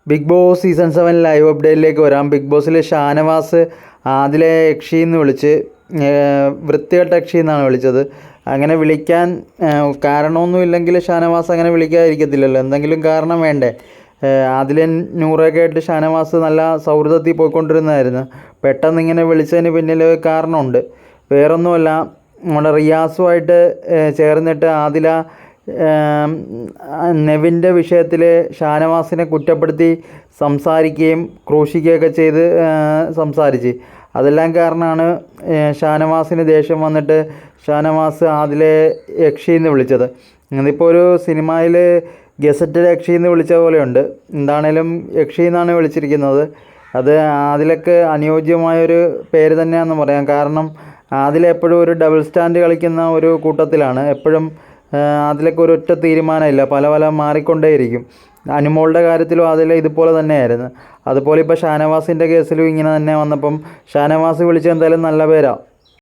Big boss season 7 live അപ്ഡേറ്റിലേക്ക് വരാം. Big ബോസിൽ ഷാനവാസ് ആദിലെ യക്ഷി എന്ന് വിളിച്ച് വൃത്തികെട്ട യക്ഷി എന്നാണ് വിളിച്ചത്. അങ്ങനെ വിളിക്കാൻ കാരണമൊന്നുമില്ലെങ്കിൽ ഷാനവാസ് അങ്ങനെ വിളിക്കാതിരിക്കത്തില്ലല്ലോ, എന്തെങ്കിലും കാരണം വേണ്ടേ. ആദിലെ നൂറൊക്കെ ആയിട്ട് ഷാനവാസ് നല്ല സൗഹൃദത്തിൽ പോയിക്കൊണ്ടിരുന്നതായിരുന്നു. പെട്ടെന്ന് ഇങ്ങനെ വിളിച്ചതിന് പിന്നിൽ കാരണമുണ്ട്. വേറൊന്നുമല്ല, നമ്മുടെ റിയാസുമായിട്ട് ചേർന്നിട്ട് ആദില നെവിൻ്റെ വിഷയത്തിൽ ഷാനവാസിനെ കുറ്റപ്പെടുത്തി സംസാരിക്കുകയും ക്രൂശിക്കുകയൊക്കെ ചെയ്ത് സംസാരിച്ച്, അതെല്ലാം കാരണമാണ് ഷാനവാസിന് ദേഷ്യം വന്നിട്ട് ഷാനവാസ് ആദിലെ യക്ഷി എന്ന് വിളിച്ചത്. ഇതിപ്പോൾ ഒരു സിനിമയിൽ ഗസറ്റഡ് യക്ഷി എന്ന് വിളിച്ച പോലെയുണ്ട്. എന്താണേലും യക്ഷി എന്നാണ് വിളിച്ചിരിക്കുന്നത്. അത് ആദിലക്ക് അനുയോജ്യമായൊരു പേര് തന്നെയാണെന്ന് പറയാം. കാരണം ആദിലെപ്പോഴും ഒരു ഡബിൾ സ്റ്റാൻഡ് കളിക്കുന്ന ഒരു കൂട്ടത്തിലാണ്. എപ്പോഴും അതിലൊക്കെ ഒരൊറ്റ തീരുമാനമില്ല, പല മാറിക്കൊണ്ടേയിരിക്കും. അനുമോളുടെ കാര്യത്തിലും അതിൽ ഇതുപോലെ തന്നെയായിരുന്നു. അതുപോലെ ഇപ്പോൾ ഷാനവാസിൻ്റെ കേസിലും ഇങ്ങനെ തന്നെ വന്നപ്പം ഷാനവാസ് വിളിച്ച എന്തായാലും നല്ല പേരാണ്.